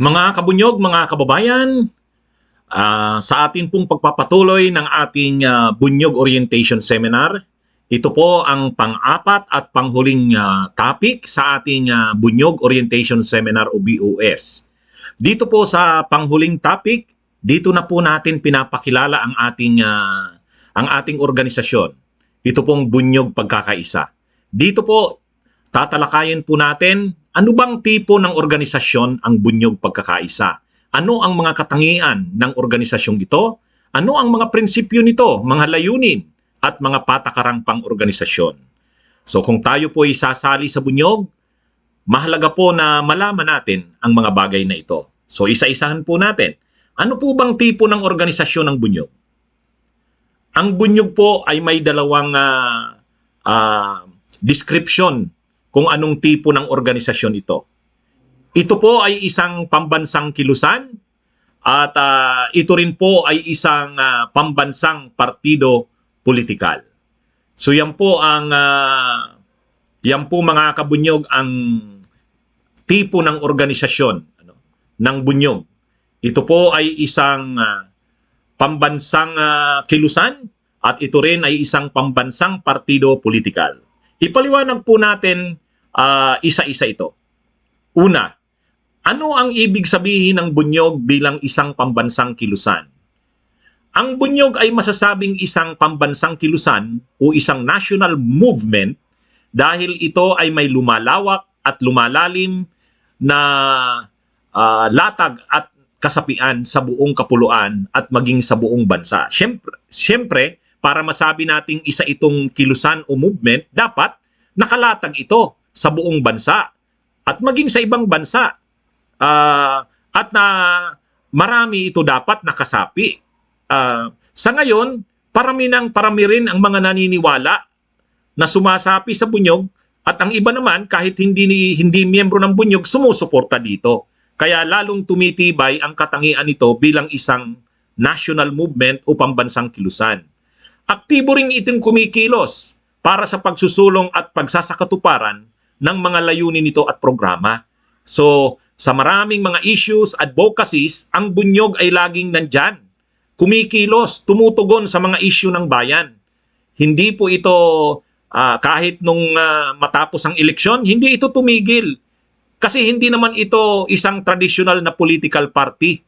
Mga kabunyog, mga kababayan, sa atin pong pagpapatuloy ng ating Bunyog Orientation Seminar, ito po ang pang-apat at panghuling topic sa ating Bunyog Orientation Seminar o BOS. Dito po sa panghuling topic, dito na po natin pinapakilala ang ating organisasyon. Ito pong Bunyog Pagkakaisa. Dito po tatalakayin po natin ano bang tipo ng organisasyon ang Bunyog Pagkakaisa. Ano ang mga katangian ng organisasyong ito? Ano ang mga prinsipyo nito, mga layunin at mga patakarang pang-organisasyon? So kung tayo po ay sasali sa Bunyog, mahalaga po na malaman natin ang mga bagay na ito. So isa-isahan po natin. Ano po bang tipo ng organisasyon ng Bunyog? Ang Bunyog po ay may dalawang description kung anong tipo ng organisasyon ito. Ito po ay isang pambansang kilusan at ito rin po ay isang pambansang partido politikal. So yan po mga kabunyog ang tipo ng organisasyon ng Bunyog. Ito po ay isang pambansang kilusan at ito rin ay isang pambansang partido politikal. Ipaliwanag po natin isa-isa ito. Una, ano ang ibig sabihin ng Bunyog bilang isang pambansang kilusan? Ang Bunyog ay masasabing isang pambansang kilusan o isang national movement dahil ito ay may lumalawak at lumalalim na latag at kasapian sa buong kapuluan at maging sa buong bansa. Siyempre, para masabi nating isa itong kilusan o movement, dapat nakalatag ito sa buong bansa at maging sa ibang bansa. At marami ito dapat nakasapi. Sa ngayon, parami rin ang mga naniniwala na sumasapi sa Bunyog at ang iba naman kahit hindi miyembro ng Bunyog sumusuporta dito. Kaya lalong tumitibay ang katangian nito bilang isang national movement o pambansang kilusan. Aktibo rin itong kumikilos para sa pagsusulong at pagsasakatuparan ng mga layunin nito at programa. So, sa maraming mga issues, advocacies, ang Bunyog ay laging nandyan. Kumikilos, tumutugon sa mga issue ng bayan. Hindi po ito, kahit nung matapos ang eleksyon, hindi ito tumigil. Kasi hindi naman ito isang traditional na political party.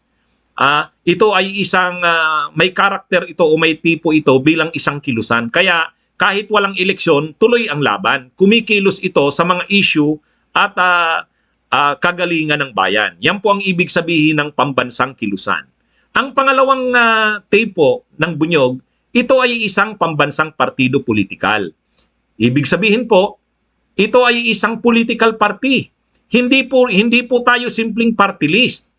Ito ay isang may karakter ito o may tipo ito bilang isang kilusan. Kaya kahit walang eleksyon, tuloy ang laban. Kumikilos ito sa mga issue at kagalingan ng bayan. Yan po ang ibig sabihin ng pambansang kilusan. Ang pangalawang tipo ng Bunyog, ito ay isang pambansang partido politikal. Ibig sabihin po, ito ay isang political party. Hindi po tayo simpleng party list.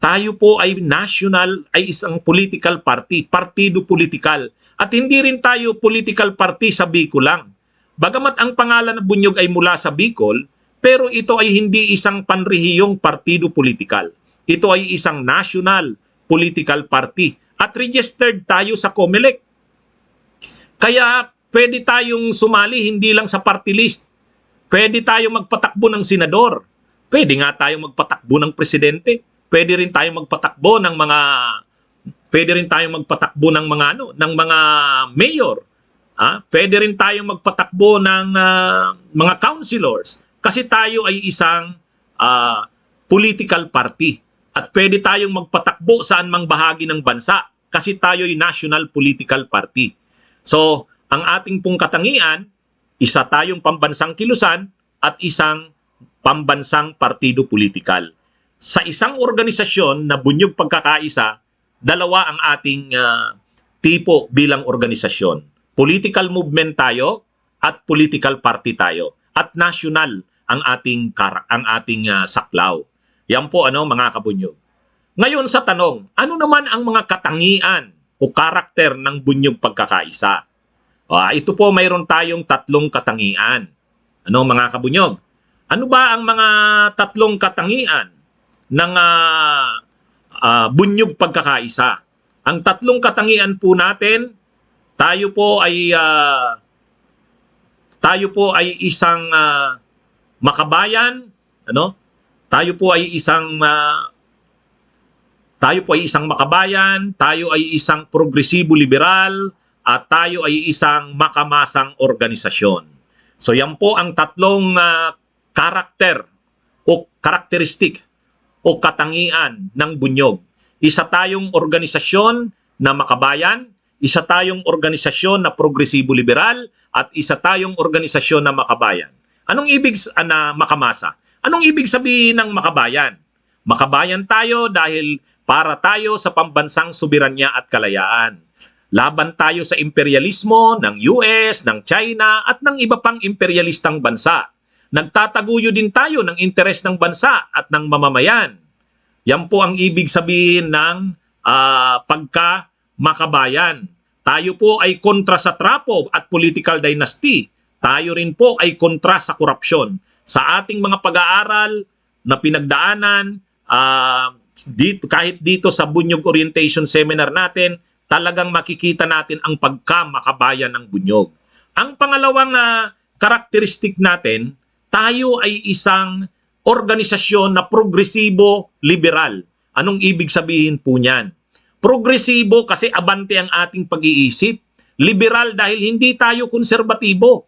Tayo po ay national, ay isang political party, partido politikal. At hindi rin tayo political party sa Bicol lang. Bagamat ang pangalan ng Bunyog ay mula sa Bicol, pero ito ay hindi isang panrehiyong partido politikal. Ito ay isang national political party. At registered tayo sa COMELEC. Kaya pwede tayong sumali hindi lang sa party list. Pwede tayong magpatakbo ng senador. Pwede nga tayong magpatakbo ng presidente. Pwede rin tayong magpatakbo ng mga mayor. Pwede rin tayong magpatakbo ng mga councilors kasi tayo ay isang political party. At pwede tayong magpatakbo saan mang bahagi ng bansa kasi tayo ay national political party. So, ang ating pong katangian, isa tayong pambansang kilusan at isang pambansang partido politikal. Sa isang organisasyon na Bunyog Pagkakaisa, dalawa ang ating tipo bilang organisasyon. Political movement tayo at political party tayo. At national ang ating saklaw. Yan po mga kabunyog. Ngayon sa tanong, ano naman ang mga katangian o karakter ng Bunyog Pagkakaisa? Ito po mayroon tayong tatlong katangian. Mga kabunyog? Ano ba ang mga tatlong katangian ng Bunyog Pagkakaisa? Ang tatlong katangian po natin, tayo po ay isang makabayan, tayo po ay isang Tayo po ay isang makabayan, tayo ay isang progresibo liberal, at tayo ay isang makamasang organisasyon. So yan po ang tatlong karakter o karakteristik o katangian ng bunyog. Isa tayong organisasyon na makabayan, isa tayong organisasyon na progresibo liberal, at isa tayong organisasyon na makabayan. Anong ibig na makamasa? Anong ibig sabihin ng makabayan? Makabayan tayo dahil para tayo sa pambansang soberanya at kalayaan. Laban tayo sa imperialismo ng US, ng China at ng iba pang imperialistang bansa. Nagtataguyo din tayo ng interes ng bansa at ng mamamayan. Yan po ang ibig sabihin ng pagka-makabayan. Tayo po ay kontra sa trapo at political dynasty. Tayo rin po ay kontra sa korupsyon. Sa ating mga pag-aaral na pinagdaanan, kahit dito sa Bunyog Orientation Seminar natin, talagang makikita natin ang pagka-makabayan ng bunyog. Ang pangalawang karakteristik natin, tayo ay isang organisasyon na progresibo liberal. Anong ibig sabihin po niyan? Progresibo kasi abante ang ating pag-iisip. Liberal dahil hindi tayo konserbatibo.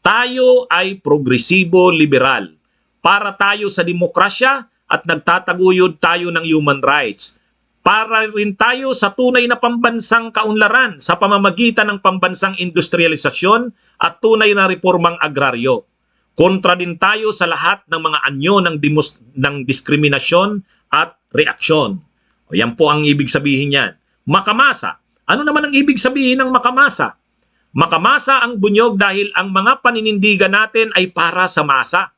Tayo ay progresibo liberal. Para tayo sa demokrasya at nagtataguyod tayo ng human rights. Para rin tayo sa tunay na pambansang kaunlaran sa pamamagitan ng pambansang industrialisasyon at tunay na reformang agraryo. Kontra din tayo sa lahat ng mga anyo ng diskriminasyon at reaksyon. O yan po ang ibig sabihin niyan. Makamasa. Ano naman ang ibig sabihin ng makamasa? Makamasa ang bunyog dahil ang mga paninindigan natin ay para sa masa.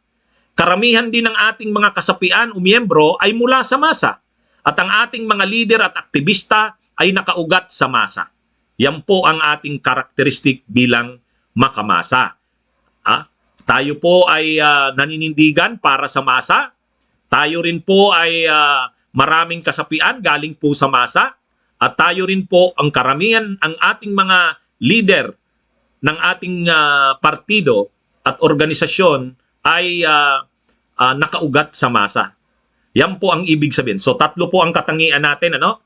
Karamihan din ng ating mga kasapian o miyembro ay mula sa masa. At ang ating mga lider at aktivista ay nakaugat sa masa. Yan po ang ating karakteristik bilang makamasa. Tayo po ay naninindigan para sa masa. Tayo rin po ay maraming kasapian galing po sa masa. At tayo rin po ang karamihan, ang ating mga leader ng ating partido at organisasyon ay nakaugat sa masa. Yan po ang ibig sabihin. So tatlo po ang katangian natin, ano?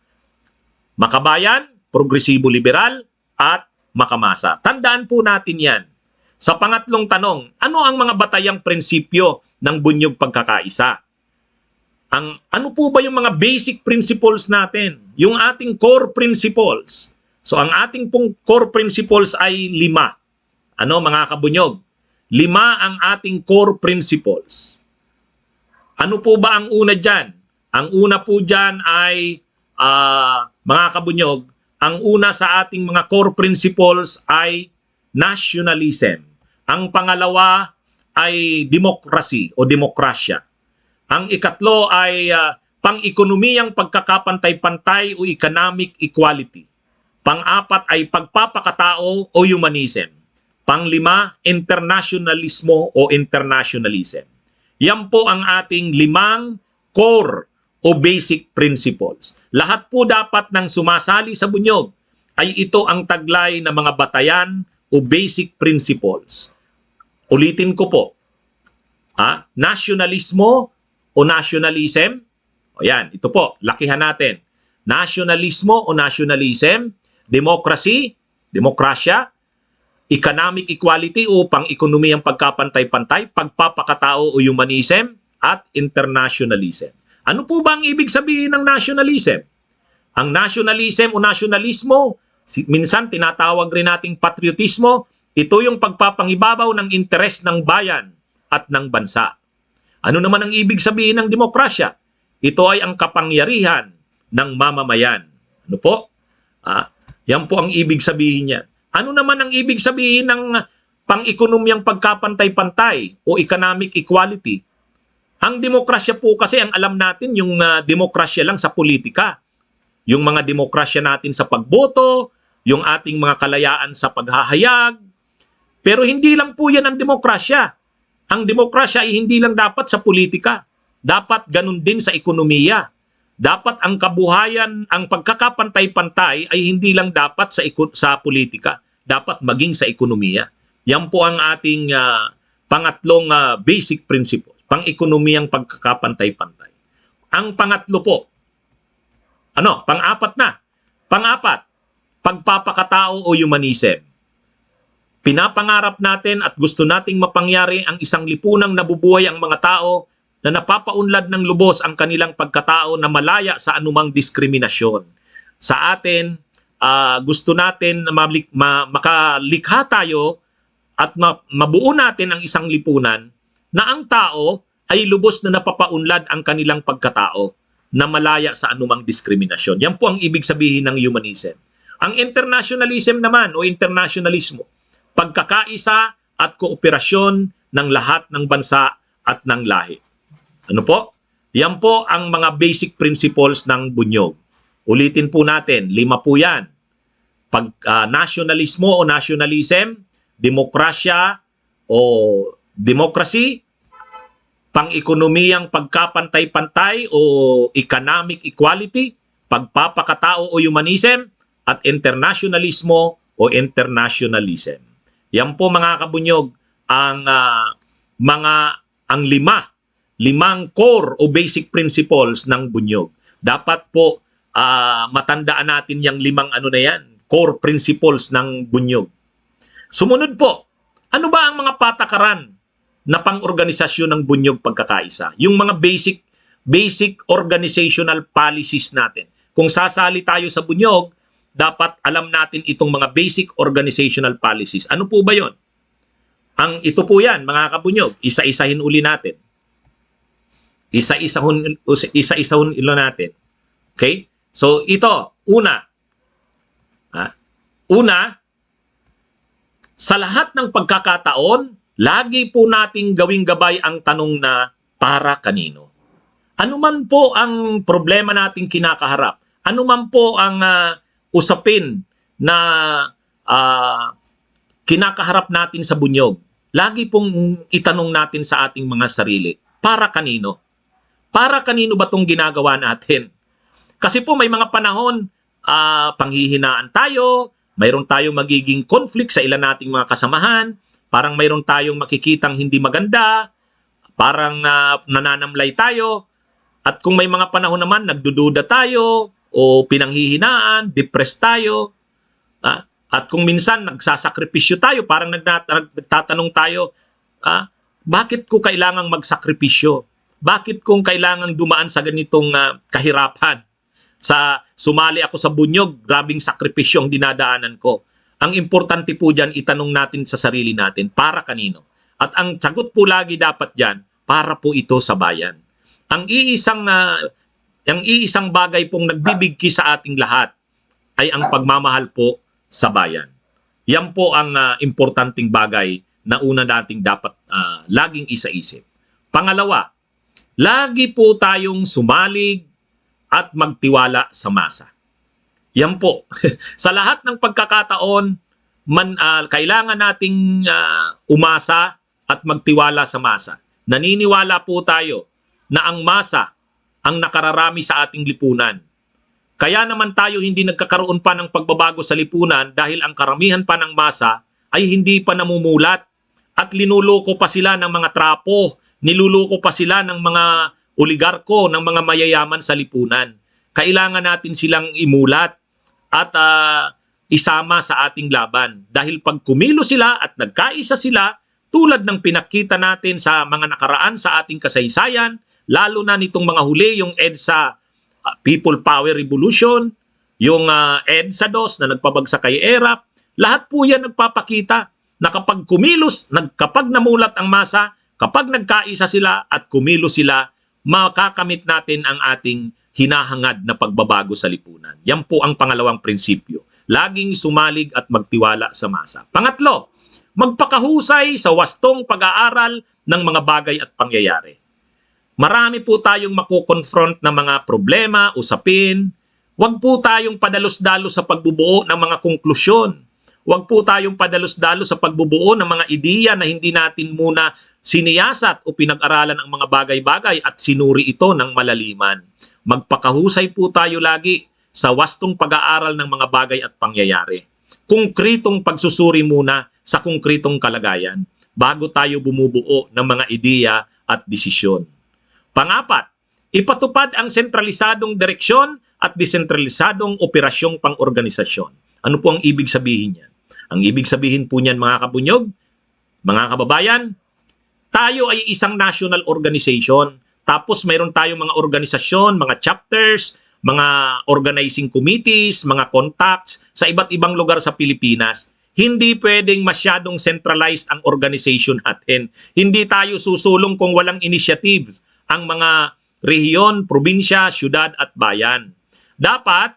Makabayan, progresibo liberal, at makamasa. Tandaan po natin yan. Sa pangatlong tanong, ano ang mga batayang prinsipyo ng bunyog pagkakaisa? Ano po ba yung mga basic principles natin? Yung ating core principles. So ang ating pong core principles ay 5. Ano mga kabunyog? 5 ang ating core principles. Ano po ba ang una dyan? Ang una po dyan ay, mga kabunyog, ang una sa ating mga core principles ay nationalism. Ang pangalawa ay democracy o demokrasya. Ang ikatlo ay pang-ekonomiyang pagkakapantay-pantay o economic equality. Pang-apat ay pagpapakatao o humanism. Pang-lima, internationalismo o internationalism. Yan po ang ating 5 core o basic principles. Lahat po dapat ng sumasali sa bunyog ay ito ang taglay ng mga batayan o basic principles. Ulitin ko po. Nationalismo o nationalism. O yan, ito po, lakihan natin. Nationalismo o nationalism, democracy, demokrasya, economic equality o pang-ekonomiyang pagkapantay-pantay, pagpapakatao o humanism, at internationalism. Ano po ba ang ibig sabihin ng nationalism? Ang nationalism o nationalismo, minsan tinatawag rin nating patriotismo, ito yung pagpapangibabaw ng interes ng bayan at ng bansa. Ano naman ang ibig sabihin ng demokrasya? Ito ay ang kapangyarihan ng mamamayan. Ano po? Yan po ang ibig sabihin niya. Ano naman ang ibig sabihin ng pang-ekonomiyang pagkapantay-pantay o economic equality? Ang demokrasya po kasi, ang alam natin, yung demokrasya lang sa politika. Yung mga demokrasya natin sa pagboto, yung ating mga kalayaan sa paghahayag. Pero hindi lang po yan ang demokrasya. Ang demokrasya ay hindi lang dapat sa politika. Dapat ganun din sa ekonomiya. Dapat ang kabuhayan, ang pagkakapantay-pantay ay hindi lang dapat sa politika, dapat maging sa ekonomiya. Yan po ang ating pangatlong basic principle, pang-ekonomiyang pagkakapantay-pantay. Ang pangatlo po, Pang-apat na. Pang-apat, pagpapakatao o humanism. Pinapangarap natin at gusto nating mapangyari ang isang lipunang nabubuhay ang mga tao na napapaunlad ng lubos ang kanilang pagkatao na malaya sa anumang diskriminasyon. Sa atin, gusto natin na makalikha tayo at mabuo natin ang isang lipunan na ang tao ay lubos na napapaunlad ang kanilang pagkatao na malaya sa anumang diskriminasyon. Yan po ang ibig sabihin ng humanism. Ang internationalism naman o internationalismo, pagkakaisa at kooperasyon ng lahat ng bansa at ng lahi. Ano po? Yan po ang mga basic principles ng bunyog. Ulitin po natin, 5 po yan. Nationalismo o nationalism, demokrasya o democracy, pang-ekonomiyang pagkapantay-pantay o economic equality, pagpapakatao o humanism, at internationalismo o internationalism. Yan po mga kabunyog ang limang core o basic principles ng bunyog. Dapat po matandaan natin yung 5 core principles ng bunyog. Sumunod po, ano ba ang mga patakaran na pang-organisasyon ng bunyog pagkakaisa? Yung mga basic organizational policies natin. Kung sasali tayo sa bunyog, dapat alam natin itong mga basic organizational policies. Ano po ba yon? Ito po yan, mga kabunyog. Isa-isahin uli natin. Isa-isahun ilo natin. Okay? So, ito, una, sa lahat ng pagkakataon, lagi po nating gawing gabay ang tanong na para kanino. Ano man po ang problema nating kinakaharap, ano man po ang usapin na kinakaharap natin sa bunyog, lagi pong itanong natin sa ating mga sarili, para kanino? Para kanino ba itong ginagawa natin? Kasi po may mga panahon, panghihinaan tayo, mayroon tayong magiging conflict sa ilan nating mga kasamahan, parang mayroon tayong makikitang hindi maganda, parang nananamlay tayo, at kung may mga panahon naman nagdududa tayo o pinanghihinaan, depressed tayo, at kung minsan nagsasakripisyo tayo, parang nagtatanong tayo, bakit ko kailangang magsakripisyo? Bakit kung kailangang dumaan sa ganitong kahirapan? Sumali ako sa bunyog, grabing sakripisyo ang dinadaanan ko. Ang importante po dyan, itanong natin sa sarili natin, para kanino? At ang sagot po lagi dapat dyan, para po ito sa bayan. Ang iisang bagay pong nagbibigki sa ating lahat ay ang pagmamahal po sa bayan. Yan po ang importanteng bagay na una nating dapat laging isaisip. Pangalawa, lagi po tayong sumalig at magtiwala sa masa. Yan po. Sa lahat ng pagkakataon, kailangan nating umasa at magtiwala sa masa. Naniniwala po tayo na ang masa ang nakararami sa ating lipunan. Kaya naman tayo hindi nagkakaroon pa ng pagbabago sa lipunan dahil ang karamihan pa ng masa ay hindi pa namumulat at linuloko pa sila ng mga trapo, niluloko pa sila ng mga oligarko, ng mga mayayaman sa lipunan. Kailangan natin silang imulat at isama sa ating laban. Dahil pag kumilo sila at nagkaisa sila, tulad ng pinakita natin sa mga nakaraan sa ating kasaysayan, lalo na nitong mga huli, yung EDSA People Power Revolution, yung EDSA DOS na nagpabagsak kay ERAP, lahat po yan nagpapakita na kapag kumilos, kapag namulat ang masa, kapag nagkaisa sila at kumilos sila, makakamit natin ang ating hinahangad na pagbabago sa lipunan. Yan po ang pangalawang prinsipyo. Laging sumalig at magtiwala sa masa. Pangatlo, magpakahusay sa wastong pag-aaral ng mga bagay at pangyayari. Marami po tayong makukonfront na mga problema, usapin. Huwag po tayong padalos-dalos sa pagbubuo ng mga konklusyon. Huwag po tayong padalos-dalos sa pagbubuo ng mga ideya na hindi natin muna siniyasat o pinag-aralan ang mga bagay-bagay at sinuri ito ng malaliman. Magpakahusay po tayo lagi sa wastong pag-aaral ng mga bagay at pangyayari. Konkretong pagsusuri muna sa konkretong kalagayan bago tayo bumubuo ng mga ideya at desisyon. Pangapat, ipatupad ang sentralisadong direksyon at desentralisadong operasyong pang-organisasyon. Ano po ang ibig sabihin niyan? Ang ibig sabihin po niyan mga kabunyog, mga kababayan, tayo ay isang national organization. Tapos mayroon tayong mga organisasyon, mga chapters, mga organizing committees, mga contacts sa iba't ibang lugar sa Pilipinas. Hindi pwedeng masyadong centralized ang organization natin. Hindi tayo susulong kung walang initiative ang mga rehiyon, probinsya, syudad at bayan. Dapat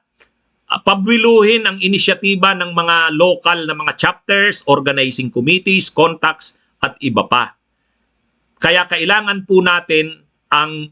pabwiluhin ang inisyatiba ng mga local na mga chapters, organizing committees, contacts at iba pa. Kaya kailangan po natin ang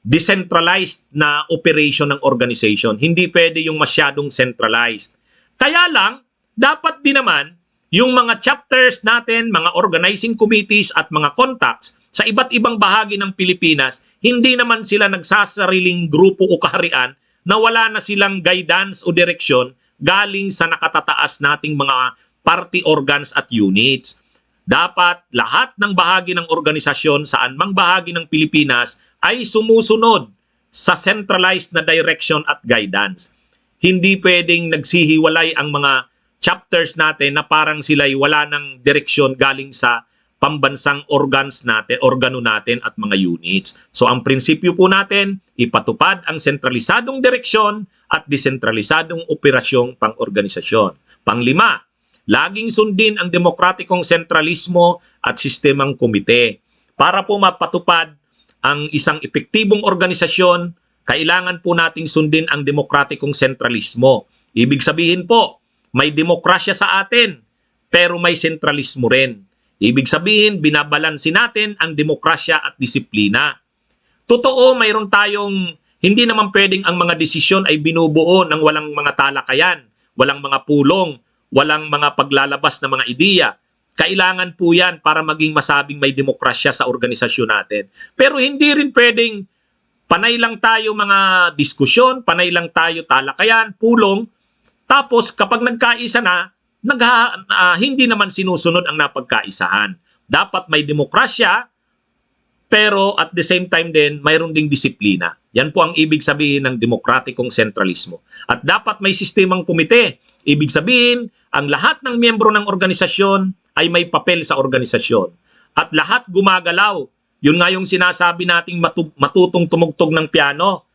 decentralized na operation ng organization. Hindi pwede yung masyadong centralized. Kaya lang, dapat din naman yung mga chapters natin, mga organizing committees at mga contacts sa iba't ibang bahagi ng Pilipinas, hindi naman sila nagsasariling grupo o kaharian na wala na silang guidance o direksyon galing sa nakatataas nating mga party organs at units. Dapat lahat ng bahagi ng organisasyon saan mang bahagi ng Pilipinas ay sumusunod sa centralized na direction at guidance. Hindi pwedeng nagsihiwalay ang mga chapters natin na parang sila'y wala ng direksyon galing sa pambansang organs natin, organo natin at mga units. So ang prinsipyo po natin, ipatupad ang sentralisadong direksyon at desentralisadong operasyong pang-organisasyon. Panglima, laging sundin ang demokratikong sentralismo at sistemang komite. Para po mapatupad ang isang epektibong organisasyon, kailangan po nating sundin ang demokratikong sentralismo. Ibig sabihin po, may demokrasya sa atin, pero may sentralismo rin. Ibig sabihin, binabalansin natin ang demokrasya at disiplina. Totoo, mayroon tayong, hindi naman pwedeng ang mga desisyon ay binubuo ng walang mga talakayan, walang mga pulong, walang mga paglalabas na mga ideya. Kailangan po yan para maging masabing may demokrasya sa organisasyon natin. Pero hindi rin pwedeng panay lang tayo mga diskusyon, panay lang tayo talakayan, pulong, tapos kapag nagkaisa na, hindi naman sinusunod ang napagkaisahan. Dapat may demokrasya, pero at the same time din, mayroon ding disiplina. Yan po ang ibig sabihin ng demokratikong sentralismo. At dapat may sistemang komite. Ibig sabihin, ang lahat ng miyembro ng organisasyon ay may papel sa organisasyon. At lahat gumagalaw. Yun nga yung sinasabi nating matutong tumugtog ng piano.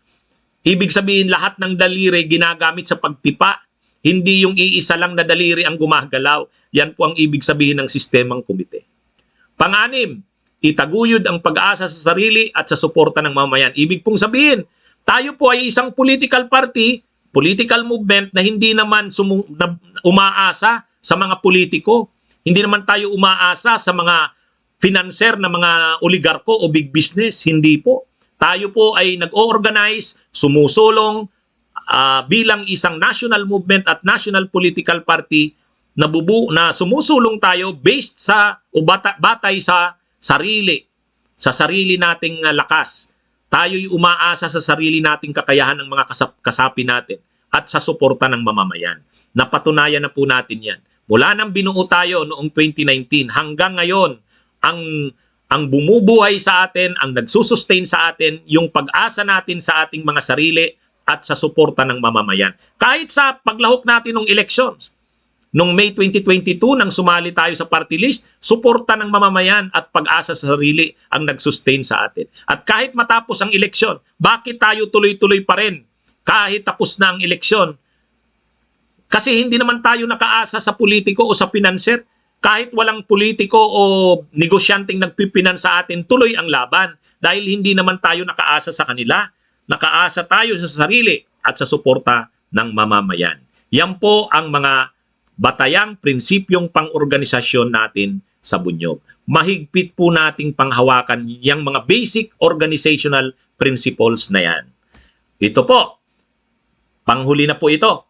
Ibig sabihin, lahat ng daliri ginagamit sa pagtipa. Hindi yung iisa lang na daliri ang gumagalaw. Yan po ang ibig sabihin ng sistemang komite. Pang-anim, itaguyod ang pag-asa sa sarili at sa suporta ng mamamayan. Ibig pong sabihin, tayo po ay isang political party, political movement na hindi naman umaasa sa mga politiko. Hindi naman tayo umaasa sa mga financer na mga oligarko o big business. Hindi po. Tayo po ay nag-o-organize, sumusulong, bilang isang national movement at national political party na sumusulong tayo based sa o batay sa sarili nating lakas. Tayo'y umaasa sa sarili nating kakayahan ng mga kasapi natin at sa suporta ng mamamayan. Napatunayan na po natin yan. Mula nang binuo tayo noong 2019 hanggang ngayon, ang bumubuhay sa atin, ang nagsusustain sa atin, yung pag-asa natin sa ating mga sarili at sa suporta ng mamamayan. Kahit sa paglahok natin ng elections, noong May 2022 nang sumali tayo sa party list, suporta ng mamamayan at pag-asa sa sarili ang nag-sustain sa atin. At kahit matapos ang eleksyon, bakit tayo tuloy-tuloy pa rin kahit tapos na ang eleksyon? Kasi hindi naman tayo nakaasa sa politiko o sa pinanser. Kahit walang politiko o negosyanteng nagpipinan sa atin, tuloy ang laban dahil hindi naman tayo nakaasa sa kanila. Nakaasa tayo sa sarili at sa suporta ng mamamayan. Yan po ang mga batayang prinsipyong pang-organisasyon natin sa Bunyog. Mahigpit po nating panghawakan yung mga basic organizational principles na yan. Ito po, panghuli na po ito.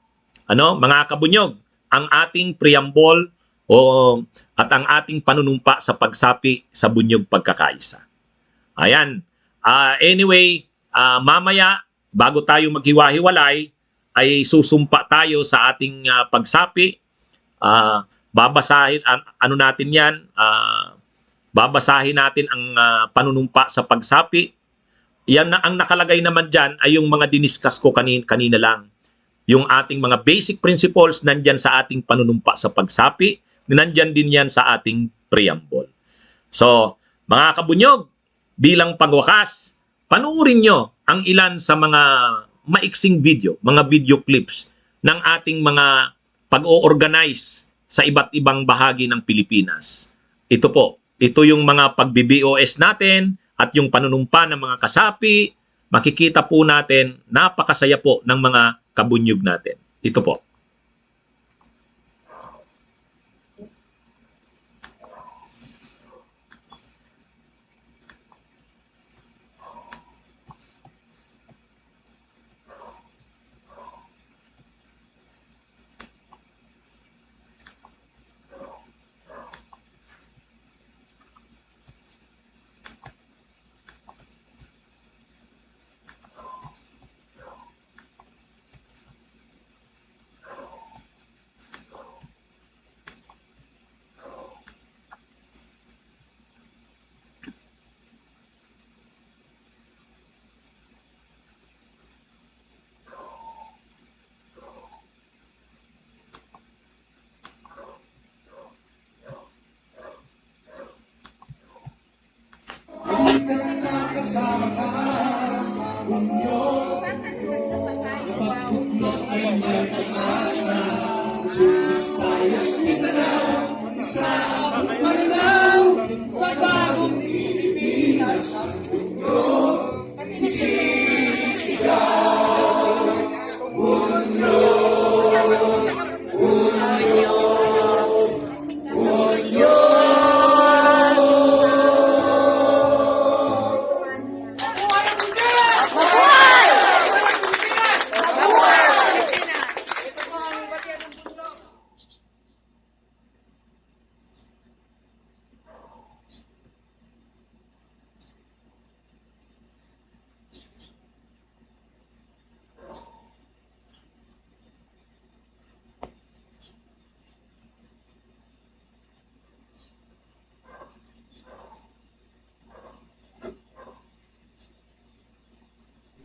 Mga kabunyog, ang ating preamble at ang ating panunumpa sa pagsapi sa Bunyog Pagkakaisa. Ayan. Anyway, mamaya, bago tayo maghiwa-hiwalay, ay susumpa tayo sa ating pagsapi. Babasahin, natin yan, babasahin natin ang panunumpa sa pagsapi. Yan na ang nakalagay naman dyan ay yung mga diniscuss ko kanina lang. Yung ating mga basic principles nandyan sa ating panunumpa sa pagsapi, nandyan din yan sa ating preamble. So, mga kabunyog, bilang pagwakas, panuorin nyo ang ilan sa mga maiksing video, mga video clips ng ating mga pag-o-organize sa iba't ibang bahagi ng Pilipinas. Ito po, ito yung mga pag-BBOS natin at yung panunumpa ng mga kasapi. Makikita po natin, napakasaya po ng mga kabunyog natin. Ito po.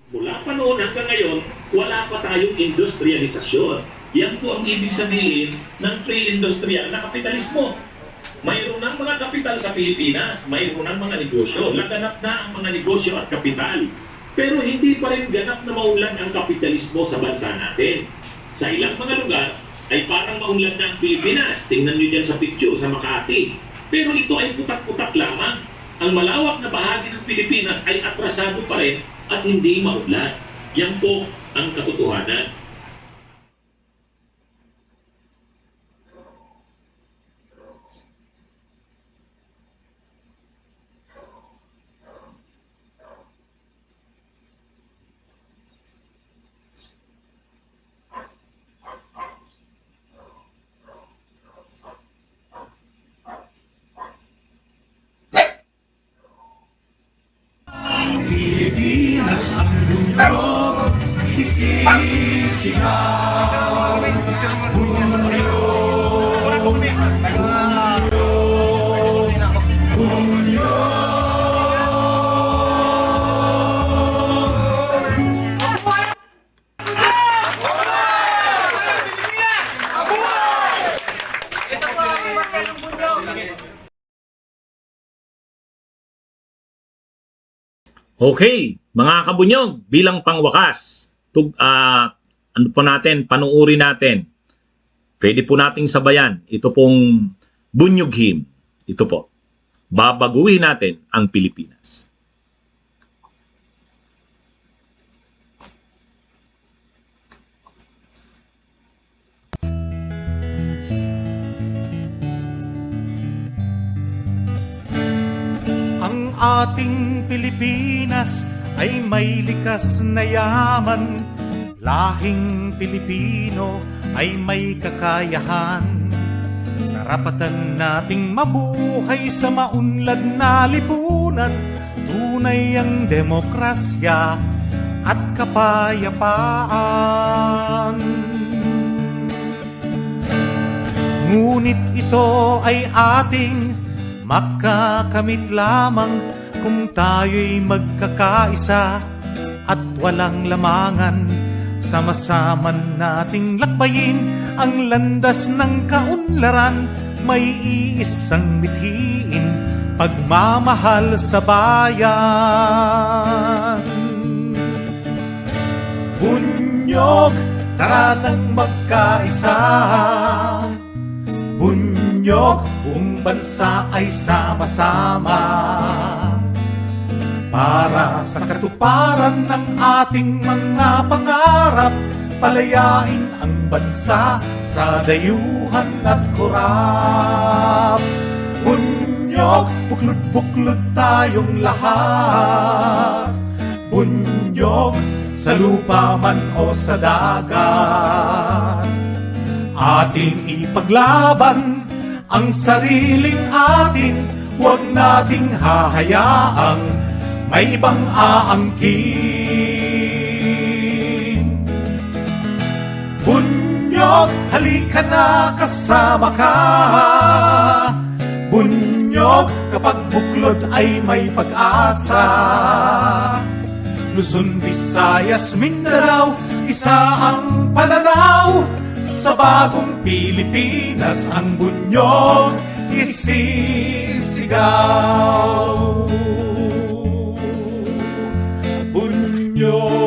Mula pa noon hanggang ngayon, wala pa tayong industrialisasyon. Yan po ang ibig sabihin ng pre-industrial na kapitalismo. Mayroon ng mga kapital sa Pilipinas, mayroon ng mga negosyo. Laganap na ang mga negosyo at kapital. Pero hindi pa rin ganap na maunlad ang kapitalismo sa bansa natin. Sa ilang mga lugar, ay parang maunlad na ang Pilipinas. Tingnan nyo dyan sa picture sa Makati. Pero ito ay putak-putak lamang. Ang malawak na bahagi ng Pilipinas ay atrasado pa rin at hindi maunlad. Yan po ang katotohanan. Pilipinas ang mundo, isisigaw. Okay, mga kabunyog, bilang pangwakas, ano po natin, panuuri natin. Pwede po nating sabayan. Ito pong Bunyog Hymn. Ito po. Babaguhin natin ang Pilipinas. Ang ating Pilipinas ay may likas na yaman. Lahing Pilipino ay may kakayahan. Karapatan nating mabuhay sa maunlad na lipunan. Tunay ang demokrasya at kapayapaan. Ngunit ito ay ating makakamit lamang kung tayo'y magkakaisa at walang lamangan, sama-sama nating lakbayin ang landas ng kaunlaran. May iisang mithiin, pagmamahal sa bayan. Bunyog, tara nang magkaisa. Bunyog, buong bansa ay sama-sama. Para sa katuparan ng ating mga pangarap, palayain ang bansa sa dayuhan at kurap. Bunyog, buklod-buklod tayong lahat. Bunyog, sa lupa man o sa dagat. Ating ipaglaban ang sariling atin, huwag nating hahayaang may ibang aangkin. Bunyog, halika na, kasama ka. Bunyog, kapag buklod ay may pag-asa. Luzon, Visayas, Mindanao, isa ang pananaw. Sa bagong Pilipinas ang bunyog isisigaw. Bunyog.